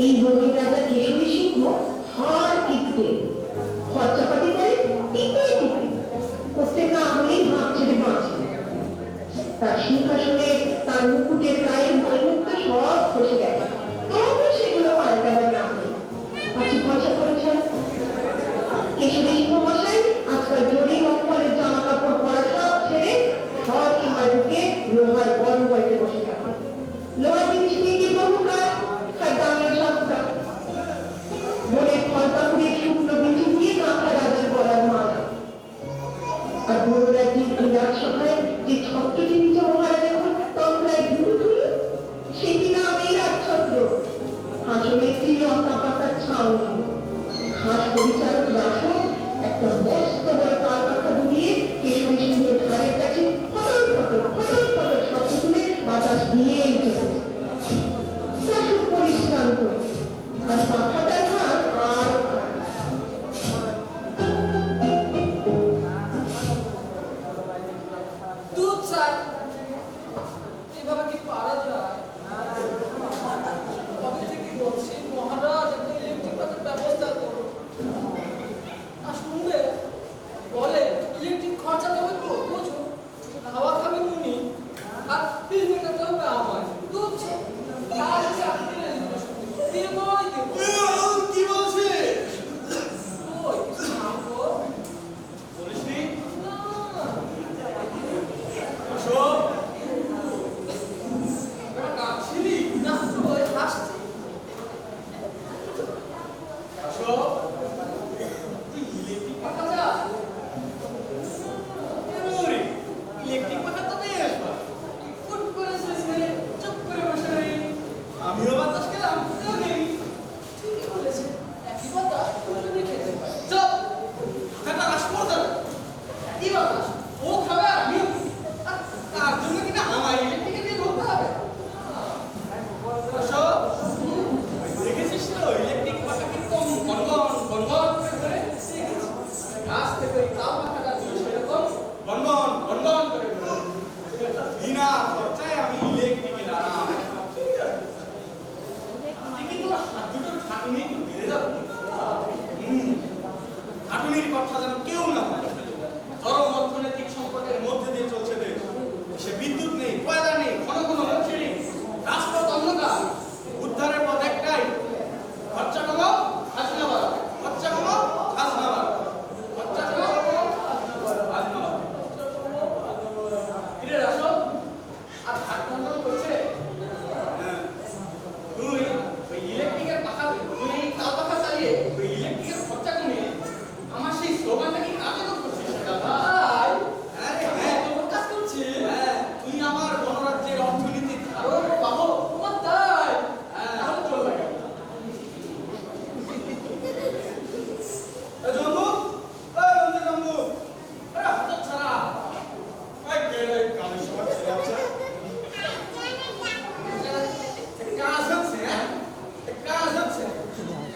এই বনের রাজা কেশরী সিংহ হার টিকতে খরচাপাতি করে টিকে টিকে প্রত্যেক আমলেই ভাব ছেড়ে বাঁচে। তার সিংহাসনে তার মুকুটের গায়ের বৈমুক্ত সব খসে গেছে, তবু সেগুলো পাল্টাবার না হয়ে পাঁচি খরচা করেছেন। কেশরী সিংহ মশাই আজকাল জড়ি অক্ষরের জামা কাপড় পরা সব ছেড়ে সব সীমায় ঢুকে লোহার বড় বইতে বসে থাকে। লোহার জিনিস নিয়ে গিয়ে বহু কাজ তার দামের সস্তা। বনের ফলপাকুড়ির শুকনো বিচি দিয়ে কাঁথা রাজার গলার মালা। আর বড় রাজ্যের বিরাট সভায় যে ছত্রটি নিচে মহারাজ এখন তন্দ্রায় ধুলো ধুলো, সেটি নাম এই রাজছত্র। হাসনের শ্রীলঙ্কা পাতার ছাউনি। হাস পরিচালক দাসও একটা মস্ত বড় তাল পাখা দুলিয়ে কেশরী সিংহের ঘাড়ের কাছে ফটল ফটল ফটল ফটল শব্দ তুলে বাতাস দিয়েই চলেছে। দাসও পরিশ্রান্ত, আর পাখাটার ঘাড় আর দুধ চাই এভাবে কি পারা যায়? কবে থেকে বলছি মহারাজ একটা ইলেকট্রিক পাতার ব্যবস্থা করুন। আর শুনবে বলে ইলেকট্রিক খরচা দেবে তো বুঝো, হাওয়া খাবে উনি আর বিল মেটাতে হবে আমায়। দুধ আর চাকরি দেবো কি বলছে? ওই কিছু খাবো বলিসনি? না। আসো। কাকছিলি না তো ওই হাসছি। আসো। তুই ইলেকট্রিক পাখা যা এবারে ইলেকট্রিক পাখা তো নিয়ে আসবা। ফুট করে শুয়ে চুপ করে বসে রই। আমিও বাতাস খেলাম, তুইও খেলি। ঠিকই বলেছে, একই কথা দুজনে খেতে পারে। চল পাখাটা আসবো তো। একই বাতাস, ও খাবে আর আমিও খাবো। আর তার জন্য কিনা আমার ইলেকট্রিকে দিয়ে করতে হবে। আসো। দেখেছিস তো ইলেকট্রিক পাখা কি কম গনগন গনগন করে ঘোরে? গাছ থেকে ওই তাল পাখাটা ছিল সেরকম গনগন গনগন করে ঘোরে। বিনা খরচায় আমি ইলেকট্রিক এলাম। আপনি কিন্তু হাত দুটোর খাটুনি একটু বেড়ে যাবে। খাটুনির কথা যেন কেউ না হয়। চরম অর্থনৈতিক সংকটের মধ্যে দিয়ে চলছে দেশ। সে বিদ্যুৎ নেই, কয়লা নেই, ঘন ঘন লোডশেডিং, রাজপথ অন্ধকার। উদ্ধারের পথ একটাই, খরচা কমাও, খাজনা বাড়াও। খরচা কমাও, খাজনা বাড়াও। খরচা কমাও, খাজনা বাড়াও। ফিরে আসো আর হাত বন্ধ করছে। হ্যাঁ, তুই ওই ইলেকট্রিকের পাখা, তুই এই তাল পাখা চালিয়ে ওই ইলেকট্রিকের খরচা কমিয়ে আমার সেই স্লোগানটা কি কার্যকর করছিস সেটা ভাই আরে হ্যাঁ, তোমার কাজ করছে। হ্যাঁ, তুই আমার গণরাজ্যের অর্থনীতির ধারক বাহক। তোমার তাই হ্যাঁ। তাহলে চলবে কেন? জম্বু, বন্ধু জম্বু, হাত ছাড়া কালের সময় ছেড়ে আছে। কাজ হচ্ছে, হ্যাঁ, কাজ হচ্ছে।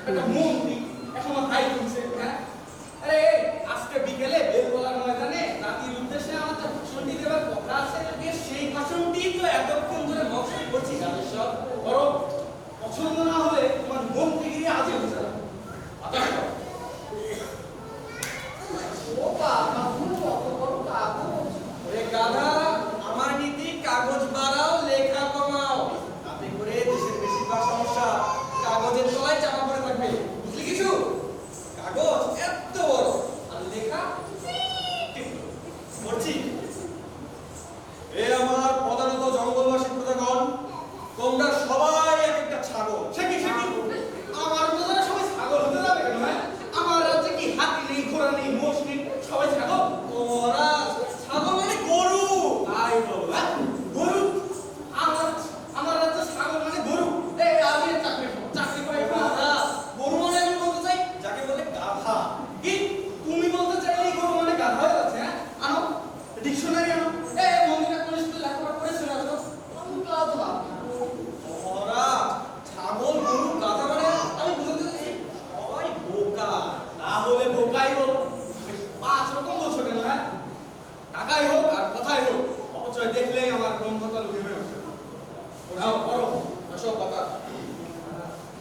একটা মন্ত্রী এখনো হাই তুলছে, হ্যাঁ। আরে আজকে বিকেলে বেলতলার ময়দানে জাতির উদ্দেশ্যে আমার যে ভাষণটি দেওয়ার কথা আছে, সেই ভাষণটি তো এতক্ষণ ধরে মকসদ করছি জানেশ্বর। বরং পছন্দ না হলে তোমার মন্ত্রীগিরি আজই হয়ে যাবে। ও বাবা, তুমি কত বড় কাগজ। ওরে গাধা, আমার নীতি কাগজ বাড়াও, লেখা কমাও। তাতে করে দেশের বেশিরভাগ সমস্যা কাগজের তলায় চাপা পড়ে থাকবে। বুঝলি কিছু? কাগজ এত বড় আর লেখা পড়ছি। এ আমার প্রধানত জঙ্গলবাসী প্রজাগণ, তোমরা সবাই এক একটা ছাগল। সে কি আমার প্রজারা সবাই ছাগল হতে যাবে কেন? হ্যাঁ, আমার রাজ্যে কি হাতি নেই, ঘোড়া নেই, মোষ নেই, সবাই ছাগল? তোমরা ছাগল মানে গরু। তাই বলো, হ্যাঁ, গরু। আমার রাজ্যে ছাগল মানে গরু। এই আমি চাকরি পাই গাধা। গরু মানে আমি বলতে চাই যাকে বলে গাধা। কি তুমি বলতে চাইলে গরু মানে গাধা হয়ে যাচ্ছে? হ্যাঁ, আনো ডিকশনারি আনো। এই মন্দিরে কোন স্কুলে লেখাপড়া করেছিল না তো? আমি গাধা। ওরা ছাগল গরু গাধা মানে আমি বুঝতে চাইছি সবাই বোকা। না হলে বোকাই বলো। 5 রকম বলছো কেন? হ্যাঁ, টাকাই হোক আর কথাই হোক, অপচয় দেখলেই আমার ব্রহ্মতা লুকিয়ে বেরোচ্ছে। ওরাও বড় এসব কথা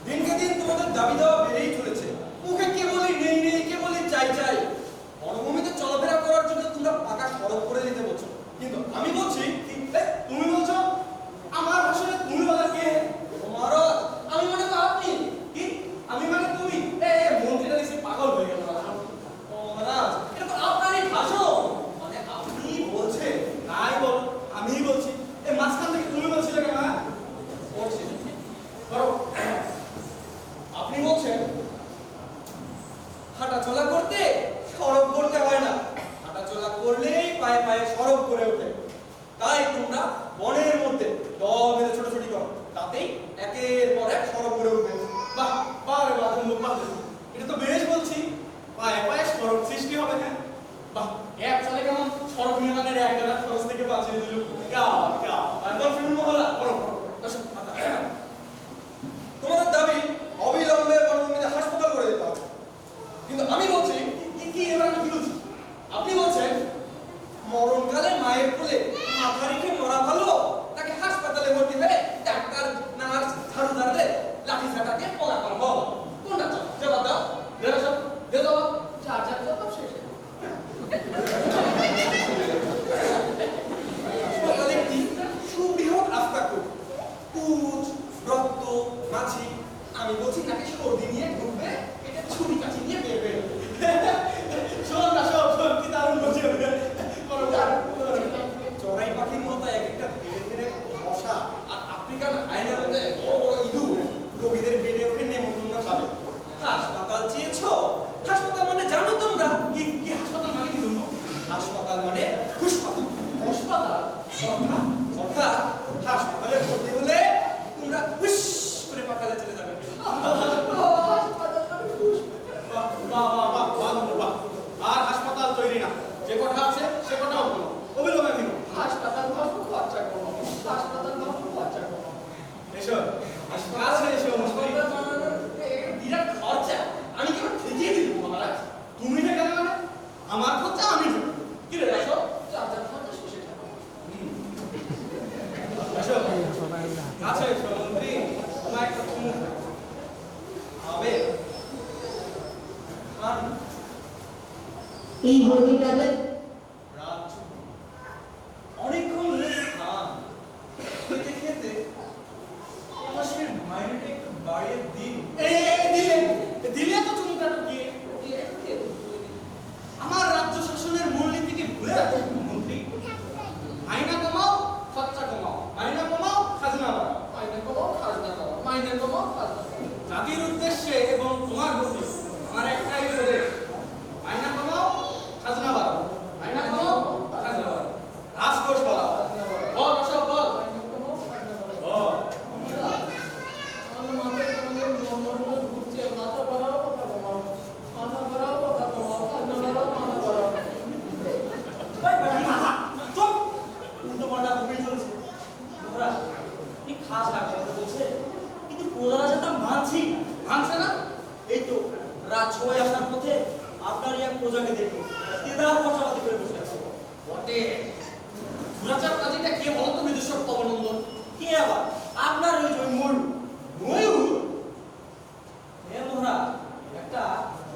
দিনকে তোমাদের দাবি দেওয়া বেড়েই চলেছে। মুখে কে বলি নেই নেই, কে বলি চাই চাই। মরুভূমিতে চলাফেরা করার জন্য তোমরা পাকা সড়ক করে দিতে বলছো, কিন্তু আমি বলছি তুমি বলছো। আমার ভাষণে তুমি বলা কে? মহারাজ, আমি মানে তো আপনি। কি আমি মানে তুমি? মন্ত্রীটা দেখছি পাগল হয়ে গেল। মহারাজ, এটা তো আপনারই ভাষণ। মানে আপনি বলছেন, তাই বল, আমি বলছি। মাঝখান থেকে তুমি বলছিলে কেন? বলছি করো। আপনি বলছেন হাঁটাচলা করতে সড়ক করতে হয় না, হাঁটাচলা করলেই পায়ে পায়ে সড়ক করে ওঠে। তাই তোমরা বনের মধ্যে দল বেঁধে ছোটাছুটি করো, তাতেই একের পর এক সড়ক করে উঠবে। বাহ বাহ রে বাহ, বাহ, এটা তো বেশ বলছি। পায়ে পায়ে সড়ক সৃষ্টি হবে। হ্যাঁ বাহ, এক চলে কেমন সড়ক নির্মাণের একটা খরচ থেকে বাঁচিয়ে দিল। একদম শুনুন মহলা, করো তোমাদের দাবি অবিলম্বে মরুভূমিতে হাসপাতাল করে দিতে হবে। কিন্তু আমি বলছি কি এবার আমি কি বলছি? আপনি বলছেন মরণকালে মায়ের কোলে মাথা রেখে মরা ভালো, তাকে হাসপাতালে ভর্তি হয়ে ডাক্তার নার্স ঝাড়ুদারদের লাঠি ঝাঁটাকে পোলা করবো। কোনটা চাও? জবাব দাও। দে দাও। চার জবাব শেষ। হাসপাতালে একটি সুবৃহৎ রাস্তাকুট, পুজ, রক্ত, মাছি। আমি বলছি নাকি সর্দি নিয়ে ঢুকবে, এটা ছুরি কাছি নিয়ে বেরবে। শোন না, শোন কি দারুণ বলছে। চড়াই পাখির মতো এক একটা ধীরে ধীরে বসা, আর আফ্রিকান হাইনার মধ্যে বড় বড় ইঁদুর রোগীদের বেডে ওঠে নেমন্তন্ন খাবে। হাসপাতাল চেয়েছ? হাসপাতাল মানে জানো তোমরা? কি হাসপাতাল মানে কি জানো? হাসপাতাল মানে হাসপাতাল। হাসপাতাল অর্থাৎ হাসপাতালে ভর্তি হলে তোমরা হুশ করে পাতালে চলে যাবে। আর হাসপাতাল তৈরি না, যে কথা আছে সে কথাও বলো, অবিলম্বে দিন। হাসপাতাল খরচা করবো, হাসপাতাল খরচা করবো। এসো কাছে এসো। বিরাট খরচা, আমি কেবল ঠেকিয়ে দিই মহারাজ। তুমি ঠেকালে মানে? আমার খরচা আমি ঠেকাবো। কি রে আসো, খরচা শেষে ঠেকাবো। আসো কাছে এসো মন্ত্রী, তোমার একটা চুমুক হবে। এই বগিটাতে অনেকক্ষণ খান খেতে খেতে মাসের মাইনেটা একটু বাড়িয়ে দিন। দিলে তো চুমুকটা ঢুকিয়ে আমার রাজ্য শাসনের মূলনীতিকে ভুলে যাচ্ছেন মন্ত্রী। মাইনা কমাও, খরচা কমাও, মাইনা কমাও, খাজনা বাড়াও, মাইনা কমাও, খাজনা কমাও, মাইনা কমাও, খাজনা কমাও। জাতির উদ্দেশ্যে এবং তোমার প্রতি আমার একটাই উপদেশ, মাইনা কমাও, খাজনা বাড়াও, মাইনা কমাও, খাজনা বাড়াও, রাজকোষ বাড়াও। বল সব বল। মানছে না? এই তো রাজসভায় আসার পথে আপনার এক প্রজাকে দেখো তেদার পচাপাতি করে বসে আছে। বটে দুরাচার কাজীটা কে বলো তো? বিদুষক পবনন্দন। কে আবার? আপনার ওই যে ময়ূর। হে মহারাজ, একটা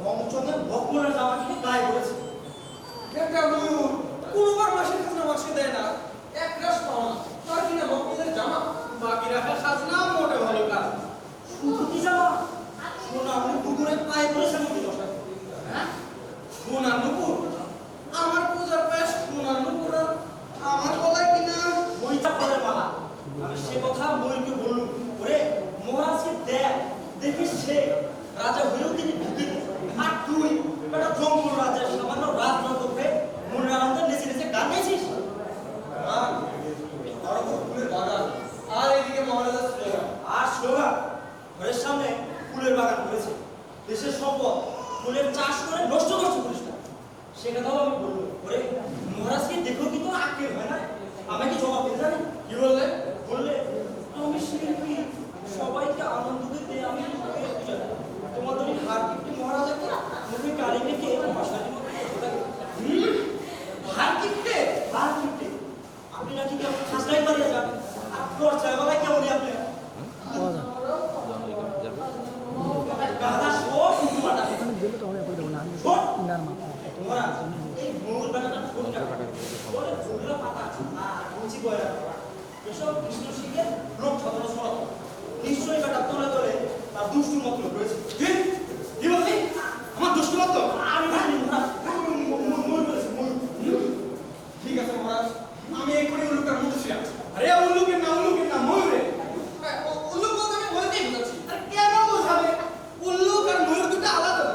রংচঙের ভগবানের জামা কিনে গায়ে পড়েছে। একটা ময়ূর কোনোবার মাসের খাজনা মাসে দেয় না, এক রাস পাওয়া না, তার কিনা ভক্তদের জামা, বাকি রাখা খাজনা মোটে ভালো কাজ। শুধু কি জামা? সোনা নুপুরের পায়ে পড়েছে মন্ত্রী মশাই। হ্যাঁ, সোনা নুপুর? আমার পূজার পায়ে সোনা নুপুর, আমার গলায় কিনা বইটা পড়ে মালা। আমি সে কথা ময়ূরকে বললুম, ওরে মহারাজকে দেখ, দেখিস সে রাজা হয়েও তিনি ভিকির, আর তুই একটা জঙ্গল রাজার সামান্য রাজনগর হয়ে মনের আনন্দে নেচে নেচে গান গাইছিস। ফুলের বাগান, আর এদিকে মহারাজার স্লোগান। আর স্লোগান? ঘরের সামনে ফুলের বাগান করেছে, দেশের সম্পদ ফুলের চাষ করে নষ্ট করিস না। সে কথাও আমি বলবো, ওরে মহারাজকে দেখো কি তো আক্কেল হয় না? আমাকে জবাব দিতে জানি। কি বললে? বললে আমি শিল্পী, সবাইকে আনন্দ দিতে আমি তোমাদের হার কিপ্টে মহারাজাকে মুখে গাড়ি রেখে মশারির মধ্যে হার কিপ্টে। আপনি নাকি কেমন খাসলাই পালিয়ে যাবেন, আর খরচায় বেলায় কেমনই আপনি এসব কৃষ্ণ শিখে লোক সাধারণ ছড়াতো। নিশ্চয়ই বেটা তোলে তোলে তার দুষ্টু মত রয়েছে। কি বললি? আমার দুষ্টু মত? আমি জানি না। ঠিক আছে মহারাজ, আমি এক্ষুনি উল্লুকের মুখ ছিলাম। আরে উল্লুকের না ময়ূরে। উল্লুক বলতে আমি ময়ূরকেই বোঝাচ্ছি। আরে কেন বোঝাবে? উল্লুক আর ময়ূর দুটো আলাদা।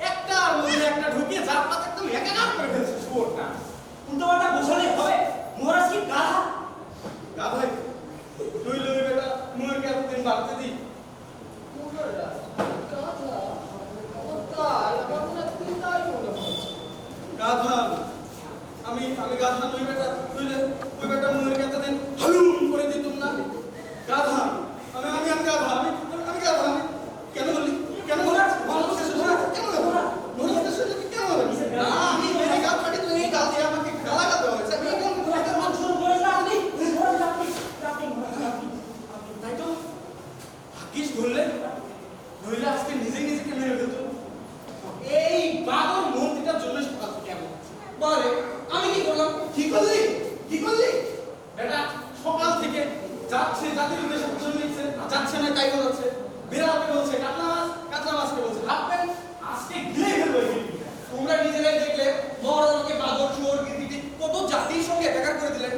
একটা আর মধ্যে একটা ঢুকিয়ে যার পাতা একদম একাকার করে ফেলছে শুয়োরটা। উল্টোপাল্টা বোঝালে হবে? মহারাজ কি গাধা? গাধাই তুই লবি বেটা, ময়ূরকে এতদিন বাড়তে দিই। গাধা আমি গাধা নই বেটা, তুইলে ওই বেটা ময়ূরকে এতদিন হালুম করে দিতুম না। গাধা আমি গাধা, আমি গাধা। আমি কেন বললি? কেন বলা? কেন বলা? কেন বলা? না আমি মেরে গাল ফাটি, তুই এই গাল দিয়ে আমাকে গালাগাল হয়েছে। আমি কেন তোমাকে মানুষ বলে না? আপনি তাই তো ভাগ্যিস ধরলে আজকে নিজেকে মেরে ফেলত। এই বাবর মন্ত্রীটার জন্য সকাল থেকে এমন বলে। আমি কি করলাম? কি করলি বেটা? সকাল থেকে যাচ্ছে জাতির উদ্দেশ্যে ভাষণ দিচ্ছে, যাচ্ছে না তাই বলছে, বিড়ালকে বলছে কাতলা মাছকে বলছে হাফ প্যান্ট। আজকে গিলে ফেলবো। তোমরা নিজেরাই দেখলে মহারাজকে বাদর চোর গিরগিটি কত জাতির সঙ্গে একাকার করে দিলেন।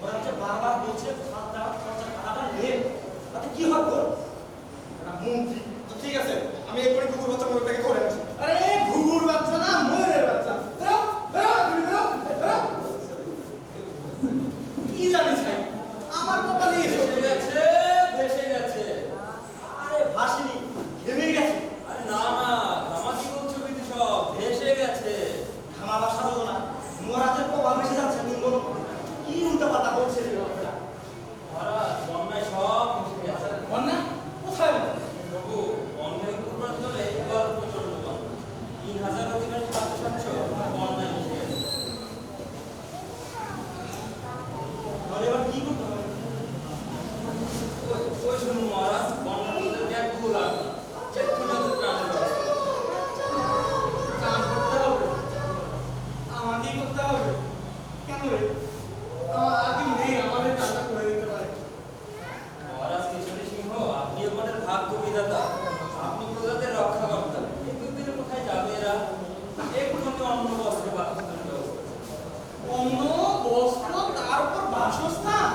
ওরা যে বারবার বলছে খাতাটা নেই, তাতে কি হবে? মন্ত্রী তো ঠিক আছে, আমি এক্ষুনি কুকুর বাচ্চা ময়ূরটাকে ধরে আনছি। আরে ঘুঘুর বাচ্চা না, ময়ূরের বাচ্চা। কি জানিস ভাই, আমার কপালে এসে গেছে। আরে ভাসিনি, ঘেমে গেছে। আরে না ঘামা কি বলছো? কিন্তু সব ভেসে গেছে। ঘামা বাসা হলো না, মহারাজের প্রভাব এসে যাচ্ছে। কি উল্টা পাতা বলছে মহারাজ? বন্যায় সব ভেসে গেছে। বন্যা কোথায়? প্রভু বন্যায় কুকুর তোলে এবার প্রচন্ড বন্যা। 3000 অধিকারী ছাত্র বন্যায় ভেসে গেছে। এবার কি করতে হবে? ওই শুনুন মহারাজ, বন্যার মধ্যে এক ভুল আছে, আমাকেই করতে হবে। কেন রে? আগে নেই, আমাদের কাজটা করে দিতে পারে। মহারাজ কেশরী সিংহ, আপনি আমাদের ভাগ্য বিধাতা, আপনি প্রজাদের রক্ষাকর্তা। এই দুদিনে কোথায় যাবে এরা? এক্ষুনি অন্ন বস্ত্র বাসস্থানের ব্যবস্থা। অন্ন বস্ত্র, তার উপর বাসস্থান?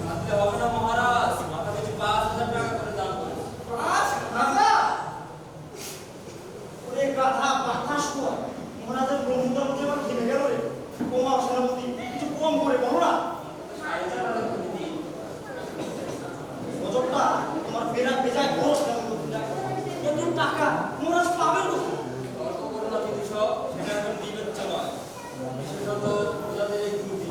রাখতে হবে না মহারাজ, মাথা পিছু 5000 টাকা করে দাম করে। 5000? ওরে গাধা বাতাস কর। মহারাজের ব্রহ্মদার মধ্যে আবার ঘেমে গেল রে। কমা সেনাপতি, কিছু কম করে বলো না। 4500 করে দিন। গজবটা তোমার বেজায় বড় সেনাপতি। এত টাকা মহারাজ পাবেন কোথায়? তর্ক করো না বিদূষক, সেটা এখন বিবেচ্য নয়, বিশেষত প্রজাদের এই ত্রুটি।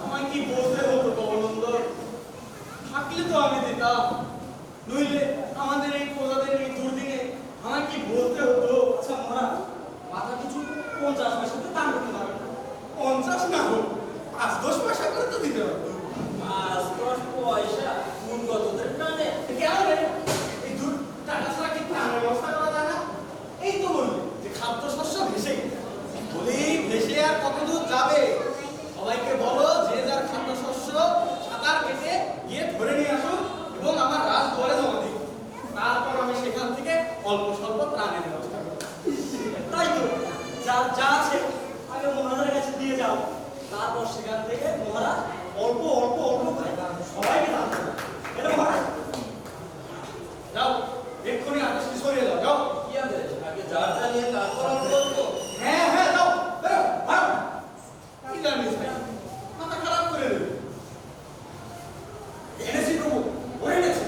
আমায় কি বলতে হতো গভর্নর? থাকলে তো আমি দিতাম, নইলে আমাদের এই প্রজাদের এই দুর্দিনে আমায় কি বলতে হতো? আচ্ছা মহারাজ, মাথা কিছু 50 পয়সাতে দাম করতে পারবেন না? 50 না হোক, 5-10 পয়সা করে তো দিতে হবে। 5-10 পয়সা গুণগতদের টানে কেন রে? এই টাকা ছাড়া কি টানের ব্যবস্থা করা যায় না? এই তো বললি যে খাদ্যশস্য ভেসে গেছে, বলেই ভেসে আর কত দূর যাবে? সবাইকে বলো যে যার খাদ্যশস্য সাঁতার কেটে গিয়ে ধরে নিয়ে আসুক এবং আমার রাজদুয়ারে জমা দিই। তারপর আমি সেখান থেকে অল্প স্বল্প ত্রাণের ব্যবস্থা করব। তাই তো, যা আছে আগে মহারাজের কাছে দিয়ে যাও, তারপর সেখান থেকে মহারাজ অল্প করে সবাইকে দান করবে। এটা মহারাজ যাও, এক্ষুনি আদেশটি সরিয়ে দাও। যাও। কি আদেশ? আগে যার নিয়ে তারপর আমি বলবো। হ্যাঁ যাও, কি জানিস ভাই, মাথা খারাপ করে দেবে। এনেছি প্রভু, ওরে এনেছি।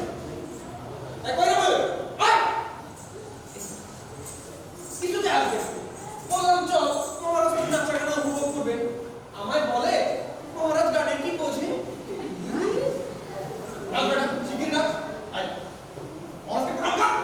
কিছুতে আসবে বললাম চল, মহারাজ যাত্রাখানা উপভোগ করবে। আমায় বলে মহারাজ গানে কি বোঝে? শিখির না মহারাজকে প্রণাম কর।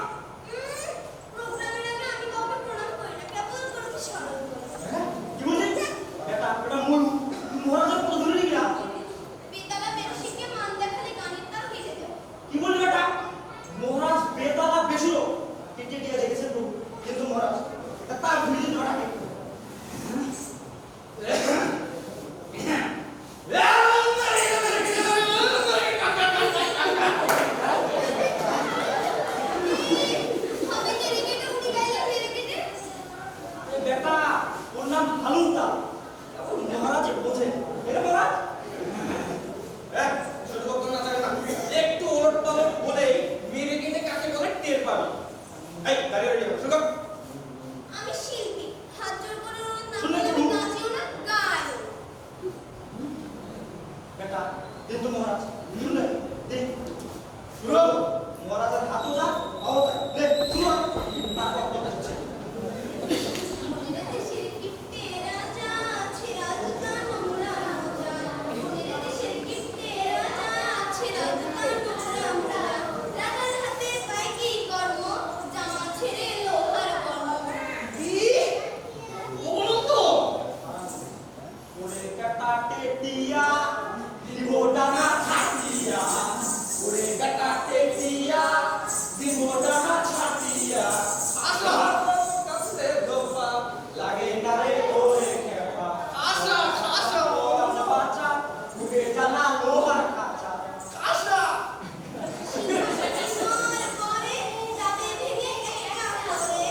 এই দাঁড়িয়ে দাঁড়িয়ে শুরু কর। আমি শিল্পী, হাত জোর করে অনুরোধ না শুনলে করলে তুমি? আমি নাচিও না, গাইও। বেটা দিন তো মহারাজ শুনলে দিন শুরু মহারাজের হাতও যা পাও যা লে শুরু তারপর কথা হচ্ছে मेरे देशे कितने राजा আছে রাজা নোংরা রাজা मेरे देशे कितने राजा আছে রাজা নোংরা রাজা রাজার হাতে পাই কি কর্ম জামা ছেড়ে লোহার কর্ম কি বলুন তো ওরে কাটাতে দিয়া দিবোডানা ছাটিয়া ওরে কাটাতে দিয়া দিবোডানা ছাটিয়া আশা কাছে গোপা লাগে না রে ওরে খেপা আশা আশা ওরা বাচ্চা বুকে জানা লোহার কাঁচা আশা সোনার পরে যাবে ভেঙে একা করে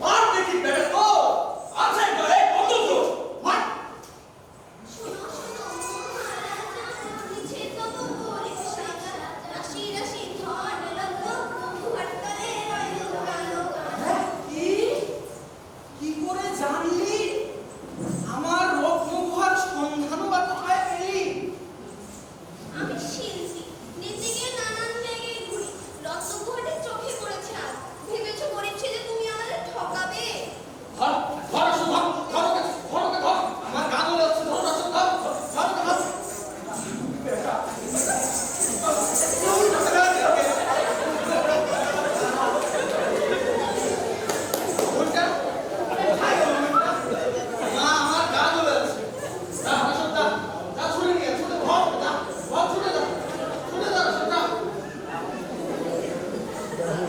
মার দেখি বেড়ে তো আছে গলে কত তো মার শোনো শোনো মহারাজা নিচে তব পরীক্ষা রাশি রাশি ধন রত্ন মুহার তলে রইল কালো কি কি করে জানলি আমার রত্নগুহার সন্ধানও বা কোথায় পেলি আমি শিল্পী নিজেকে নানান জায়গায় ঘুরি রত্নগুহাটি চোখে পড়েছে আজ ভেবেছো পরীক্ষা যে তুমি আমাদের ঠকাবে ধর ধর আসো, ধর ধর ওকে, ধর ওকে, ধর আমার গা জ্বলে যাচ্ছে, ধর আসো, ধর ধর ওকে, ধর ওইটা কোথায় গেল? মা, আমার গা জ্বলে যাচ্ছে। যা, আসো, যা, যা, ছুটে নিয়ে, ছুটে, ধর, যা, ধর, ছুটে যা, ছুটে যা, আসো, যা।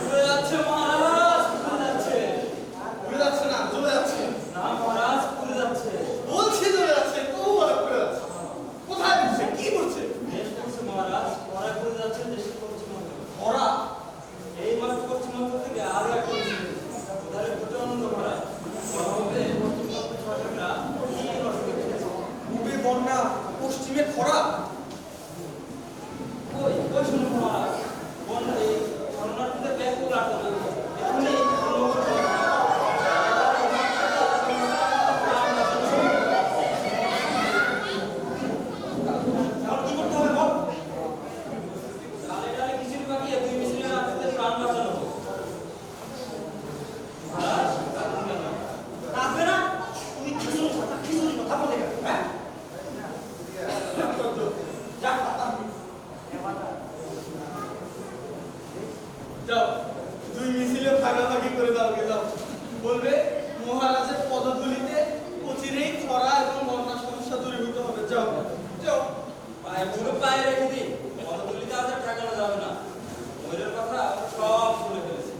চলে যাচ্ছে মহারাজ চলে যাচ্ছে উড়ে যাচ্ছে না, জ্বলে যাচ্ছে। না মহারাজ চলে যাচ্ছে বলছি জ্বলে যাচ্ছে, তবু বলে উড়ে যাচ্ছে। কোথায় করছে, কি করছে? দেশ করছে মহারাজ পরে চলে যাচ্ছে দেশ করছে মহারাজ ওরা এই মাত্র করছে মন্ত্র থেকে আরো একটা ওধারে দুটো আনন্দ করা হবে ছয়টা এই রসকে পূর্বে বন্যা, পশ্চিমে খরা। ওই ওই শুনুন মহারাজ বন্ধ এই শরণার্থীদের ব্যাগ করে রাখো না এখনই এখন কি করতে হবে বল ডালে ডালে খিচুড়ি পাকিয়ে দুই মিশিয়ে রাখতে প্রাণ বাঁচানো মহারাজ কাঁদবে না তুমি খিচুড়ি কথা বলে গেল হ্যাঁ যা যাও, দুই মিছিলে ভাগাভাগি করে দাও গে, যাও। বলবে মহারাজের পদধূলিতে অচিরেই খরা এবং বন্যা সমস্যা দূরীভূত হবে। যাও যাও। পায়ে পুরো পায়ে রেখে দিই পদতুলিতে আজ আর ঠেকানো যাবে না ময়ূরের কথা সব ভুলে ফেলেছে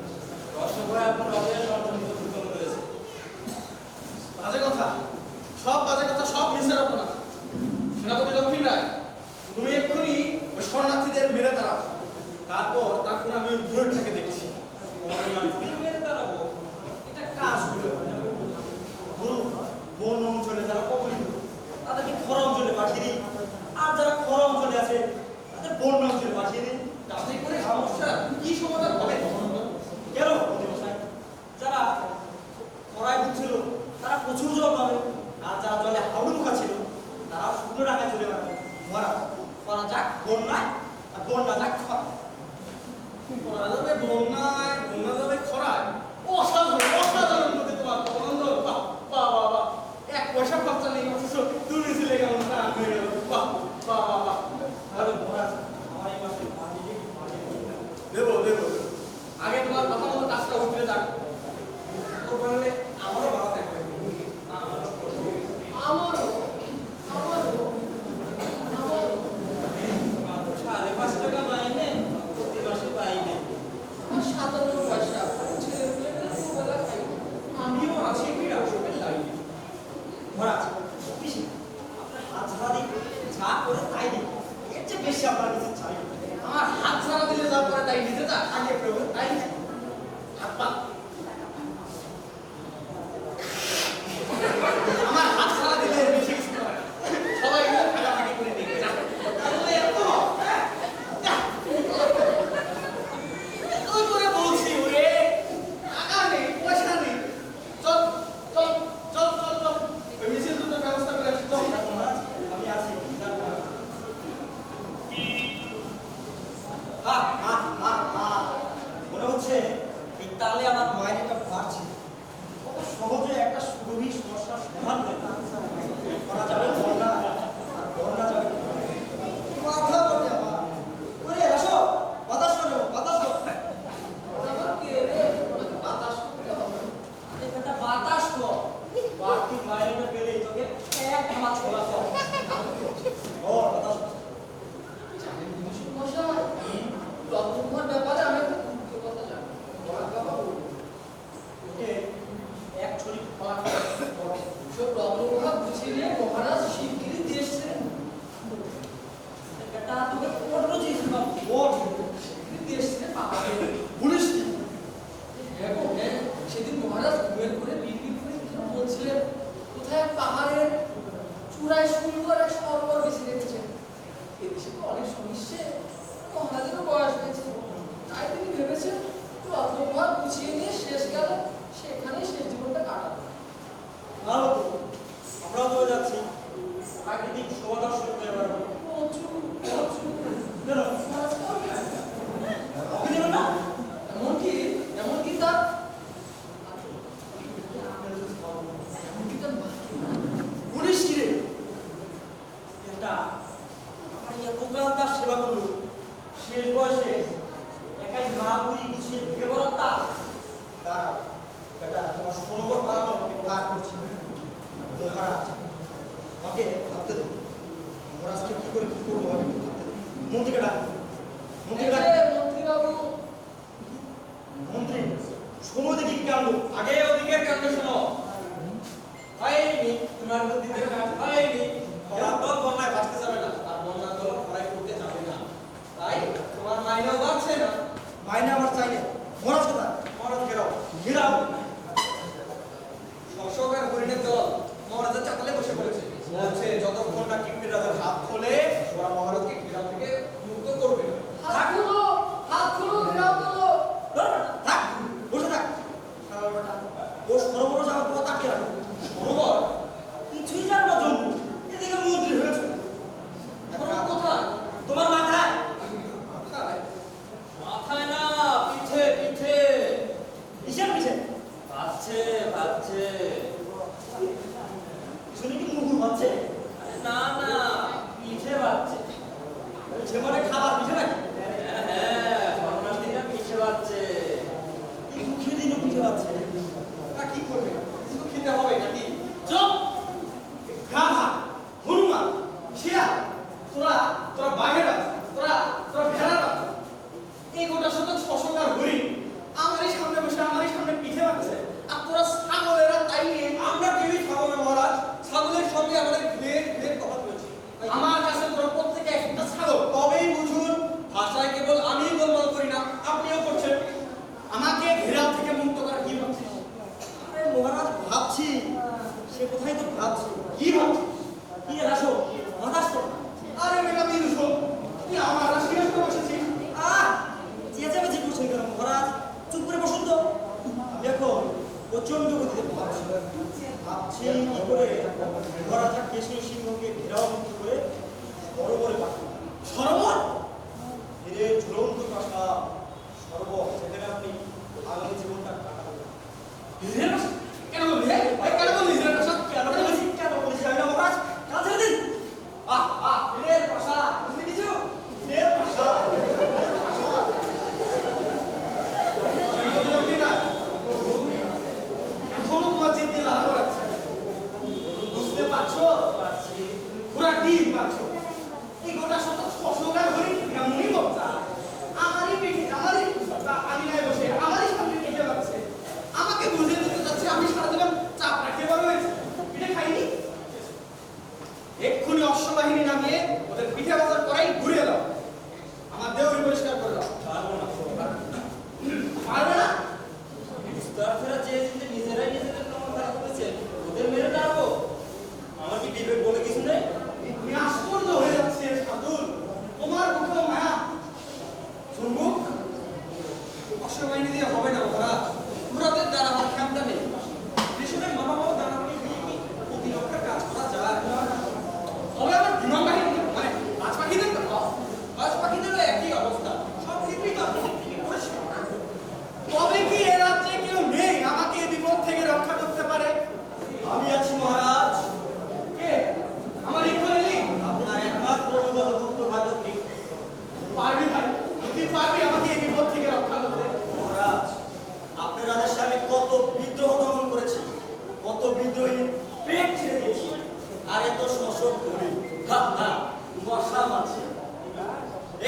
রসে ভয় এখন রথের সন্তান ঢুকানো রয়েছে বাজে কথা, সব বাজে কথা, সব মিশে রটনা। সেনাপতি দক্ষিণ রায়, তুমি এক্ষুনি ওই শরণার্থীদের মেরে দাঁড়াও। তারপর তারপর আমি ওই বুড়োর থেকে দেখছি। মেরে দাঁড়াবো এটা কাজ হলো গুরু বন অঞ্চলে যারা কবলিত তাদেরকে খরা অঞ্চলে পাঠিয়ে দিই আর যারা খরা অঞ্চলে আছে তাদের বন্যা অঞ্চলে পাঠিয়ে দিই তাতে করে সমস্যা কি সমাধান হবে? কেন মশাই যারা খরায় ভুগছিল তারা প্রচুর জল পাবে আর যারা জলে হাউডুকা ছিল তারা শুকনো ডাঙায় চলে যাবে খরা যাক বন্যায় আর বন্যা যাক খরা খরা যাবে বন্যায়, বন্যা যাবে খরায়। অসাধারণ, অসাধারণ মধ্যে তোমার আনন্দ। বাহ বাহ বাহ বাহ, এক পয়সা খরচা নেই, অথচ দুই মিছিলে কেমন টান হয়ে গেল। বাহ বাহ বাহ বাহ। আরে মহারাজ আমার এই মাসে দেবো দেবো, আগে তোমার কথা মতো কাজটা উঠে যাক। তোর পারলে আমারও বাড়াতে হবে। আমারও সাড়ে 5 টাকা মাইনে প্রতি মাসে পাইনি 57 পয়সা ছেলে মেয়েরা দুবেলা খাই আমিও আছি বিরাসবের লাইনে। মহারাজ পিসি আপনার হাত ছাড়া দিই যা করে তাই দিই এর চেয়ে বেশি আপনার কিছু চাই না। আমার হাত ছাড়া দিলে যা পরে তাই নিতে যা, আগে প্রভু তাই নিতে। হাত পা আমার হাত ছাড়া দিলে এর বেশি কিছু হয় না। সবাই মিলে ভাগাভাগি করে নিয়ে যা। তাহলে এত, হ্যাঁ, যা। আহ, আহ, আহ, আহ। মনে হচ্ছে এই তালে আমার মাইনেটা বাড়ছে। কত সহজে একটা সুগভীর সমস্যার সমাধান করা যাবে বন্যা, আর বন্যা যাবে মাথা বটে আমার। ওরে আসো, বাতাস করো, বাতাস করো। আমার কে রে আমাকে বাতাস করতে হবে একটা বাতাস কর। বাড়তি মাইনেটা পেলেই তোকে এক ধামা ছোড়া কর। ও বাতাস কর। জানেন বিভূষণ মশাই রত্নকুমার ব্যাপারে আমি একটা গুপ্ত কথা জানি বড় বাবা বলুন ওকে এক ছড়ি পাক করো। সব রত্নকুমার বুঝিয়ে নিয়ে মহারাজ শিগগিরই দিয়ে এসেছেন এটা তোকে পড়লো যে ইসলাম বল শিগগিরই দিয়ে এসেছেন পাহাড়ে পুলিশ কি? হ্যাঁ গো, হ্যাঁ সেদিন মহারাজ ঘুমের করে বিড়বিড় করে কি বলছিলেন কোথায় এক পাহাড়ের চূড়ায় সুন্দর এক সরোবর বেশি রেখেছেন এদেশে তো অনেক সমস্যা মহারাজেরও বয়স হয়েছে তাই তিনি ভেবেছেন রত্নকুমার গুছিয়ে নিয়ে শেষ গেল সেখানেই শেষ জীবনটা কাটাবো ভালো তো, আমরাও চলে যাচ্ছি প্রাকৃতিক শোভা দর্শন করে বেড়াবো। প্রচুর প্রচুর কেন? মহারাজ করবে আপনি নেবেন না? এমনকি তার এমনকি তার পুলিশ কি রে? এটা আমার এই প্রোগ্রামটার সেবা করলো শেষ বয়সে একাই মা বুড়ি গুছিয়ে ঢুকে পড়ার তা দাঁড়াও, এটা তোমার সরোবর বানানো কাজ করছি মহারাজ আমাকে ভাবতে দেবো মহারাজকে কি করে কি করবো আমি একটু ভাবতে দেবো। মন্ত্রীকে ডাক, মন্ত্রীকে ডাক। মন্ত্রীবাবু মন্ত্রী শোনো দেখি কি কাণ্ড। আগে ওদিকের কাণ্ড শোনো। হয়নি, তোমার বুদ্ধি থেকে কাজ হয়নি। খরা তো বন্যায় ভাসতে যাবে না, আর বন্যা তো খরায় করতে যাবে না। তাই তোমার মাইনেও বাড়ছে না। মাইনে আমার চাইলে মহারাজ কোথায়? মহারাজ ঘেরাও। ঘেরাও। শশকের হরিণের দল মহারাজের চাতালে বসে পড়েছে। বলছে যতক্ষণ না কিপ্টের রাজার হাত খোলে ওরা মহারাজকে ঘেরাও থেকে মুক্ত করবে না। হাত খুলো ঘেরাও করো থাক, বসে থাক। শালা বেটা, ও সরোবর যাওয়ার পথ আটকে রাখো। সরোবর কিছুই জানো না জম্মু, এদিকে মন্ত্রী হয়েছে। সরোবর কোথায়? তোমার মাথায় মাথায় না, পিঠে পিঠে। কিসের পিছে? তুই পারবি আমাকে এই বিপদ থেকে রক্ষা করতে? মহারাজ, আপনার আদেশে আমি কত বিদ্রোহ দমন করেছি, কত বিদ্রোহী পেট ছেড়ে দিয়েছি, আর এত শোষণ করি মশা মাছি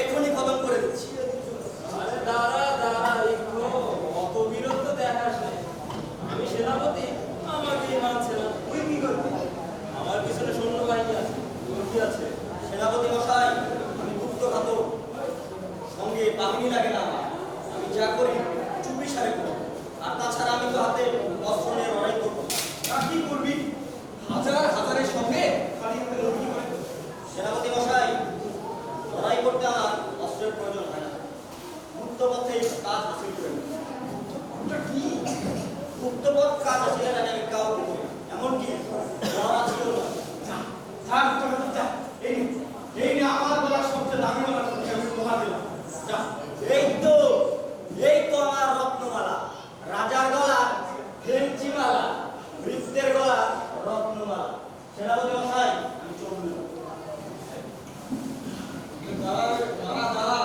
এখনই খতম করে দিচ্ছি। আরে দাঁড়া দাঁড়া একটু অত বিরক্ত দেখাস না। আমি সেনাপতি, আমাকে মানছে না, তুই কি করবি? আমার পিছনে সৈন্যবাহিনী আছে, তোর কি আছে? সেনাপতি মশাই, আমি গুপ্ত ঘাতক, সঙ্গে বাহিনী লাগে না আমার। আমি যা করি চুপি সারে করি, আর তাছাড়া আমি তো হাতে অস্ত্র নিয়ে লড়াই করবো। তা কি করবি? হাজারের সঙ্গে খালি হাতে লড়বি কি করে? সেনাপতি মশাই, লড়াই করতে আমার অস্ত্রের প্রয়োজন হয় না, গুপ্ত পথে কাজ হাসিল করে নিই। ওটা কি? গুপ্তপথ কাজ হাসিলের আগে আমি কাউকে করি, এমনকি মহারাজ ছিল না। যা যা এই নে আমার গলার সবচেয়ে দামি গলার সঙ্গে আমি উপহার দিলাম। যা। এই তো আমার রত্নমালা, রাজার গলা ফেঞ্চি মালা, বৃত্তের গলা রত্নমালা। সেনাপতি মশাই, আমি চললাম। যারা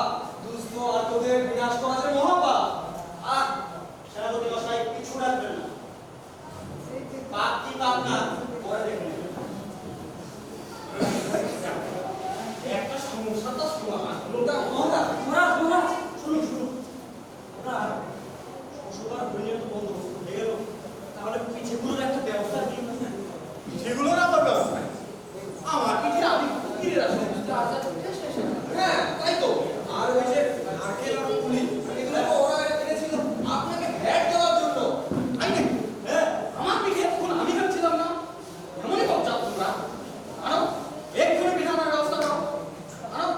দুস্থ আর তোদের বিনাশ করা যে মহাপাপ। আর সেনাপতি মশাই পিছু রাখবেন না, পাপ কি পাপ না পরে দেখবেন। একটা সমস্যা তো সমাধান হলোটা মহারাজ। মহারাজ, শুনুন, আপনার শ্বশুরবার হরিণের তো বন্দোবস্ত হয়ে গেল, তাহলে পিঠেগুলোর একটা ব্যবস্থা দিন না? সেগুলোর আবার ব্যবস্থা নেই। আমার পিঠে আমি ফকিরের আছে। হ্যাঁ তাই তো। আর ওই যে নারকেল আর পুলি এগুলো তো ওরা এনেছিল আপনাকে ভ্যাট দেওয়ার জন্য। তাই নাকি? হ্যাঁ, আমার পিঠে এখন আমি ভাবছিলাম না। এমনই কবজা তোমরা। আনো এক্ষুনি পিঠে আনার ব্যবস্থা করো। আনো।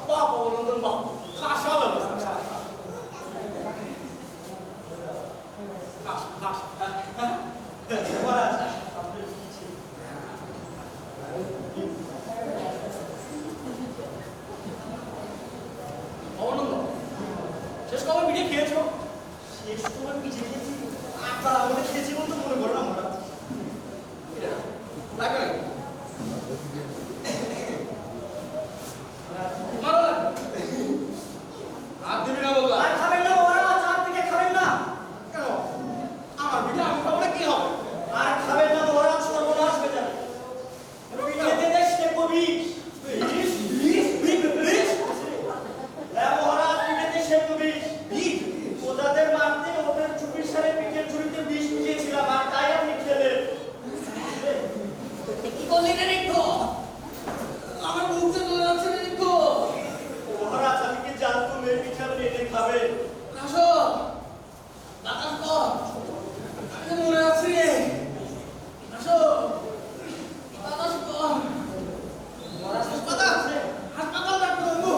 বাহ অভিনন্দন বাহ। খাসা ব্যবস্থা। খাস। মহারাজ, অনন্দ শেষ কবে পিঠে খেয়েছো? শেষ সময় পিঠে খেয়েছি, আপনার আমাদের খেয়েছি বলতে মনে পড়ে না মহারাজ। লাগবে নাকি? ভালো লাগবে? হাত দিবি না বললাম। আর খাবেন না মহারাজ, আর পিঠে খাবেন না। কেন? আমার পিঠে আমি খাবো না কি হবে? আর খাবেন না মহারাজ, সর্বনাশ হয়ে যাবে। পিঠেতে দেশে কবিষ। হ্যাঁ মহারাজ, পিঠেতে সে কবিষ। ওদের মারতে ওদের চুপির সারে পিঠের ঝুড়িতে বিষ মিশিয়েছিলাম, আর তাই আপনি খেলেন। কি করলি রে রিক্কো? আমার মুখে চলে যাচ্ছে রে রিক্কো। মহারাজ, আমি কি জানতুম এই পিঠে আপনি এনে খাবেন? আসো বাতাস কর, আরে মনে আছে রে। আসো বাতাস কর। মহারাজ, হাসপাতাল আছে? হাসপাতাল ডাক্তার বাবু।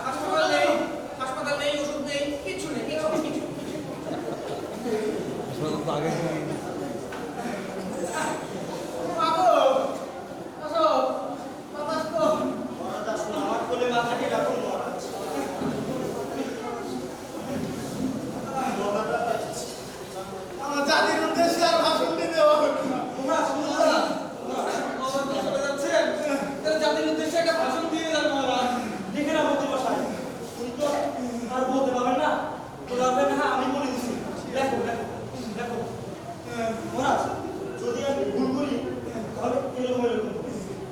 হাসপাতাল নেই, ওষুধ নেই, কিছু নেই, কিছু। বাবু আসো বাতাস কর। মহারাজ, আসুন আমার কোলে মাথাটি রাখুন মহারাজ। আমার জাতির উদ্দেশ্যে আর ভাষণ দিতে হবে না। মহারাজ, চলে যাচ্ছেন তাহলে জাতির উদ্দেশ্যে একটা ভাষণ দিয়ে যান মহারাজ। দেখে না বলতে বসাই, উনি তো আর বলতে পারবেন না। বলবেন হ্যাঁ আমি বলে দিচ্ছি। দেখো মহারাজ, যদি আমি ভুল করি তাহলে এরকম করবো,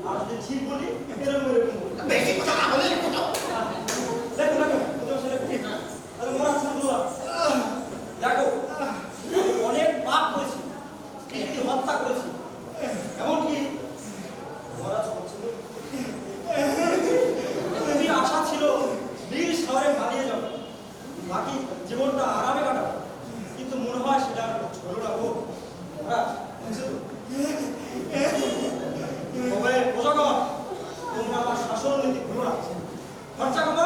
আর যদি ঠিক বলি এরকম করবো। বেশি কথা না বলে কথা। দেখো তাহলে মহারাজ শুরু করলাম। দেখো, আমি অনেক পাপ করেছি, একটি হত্যা করেছি, এমনকি মহারাজ বলছিল খুবই আশা ছিল বীর শহরে পালিয়ে যাবো, বাকি জীবনটা আরামে কাটাবো, কিন্তু মনে হয় সেটা ছোট না গো মহারাজ। বুঝছো তো? তবে প্রজাগণ, তোমরা আমার শাসন নীতি ভুলো না। খরচা কমাও,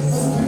ও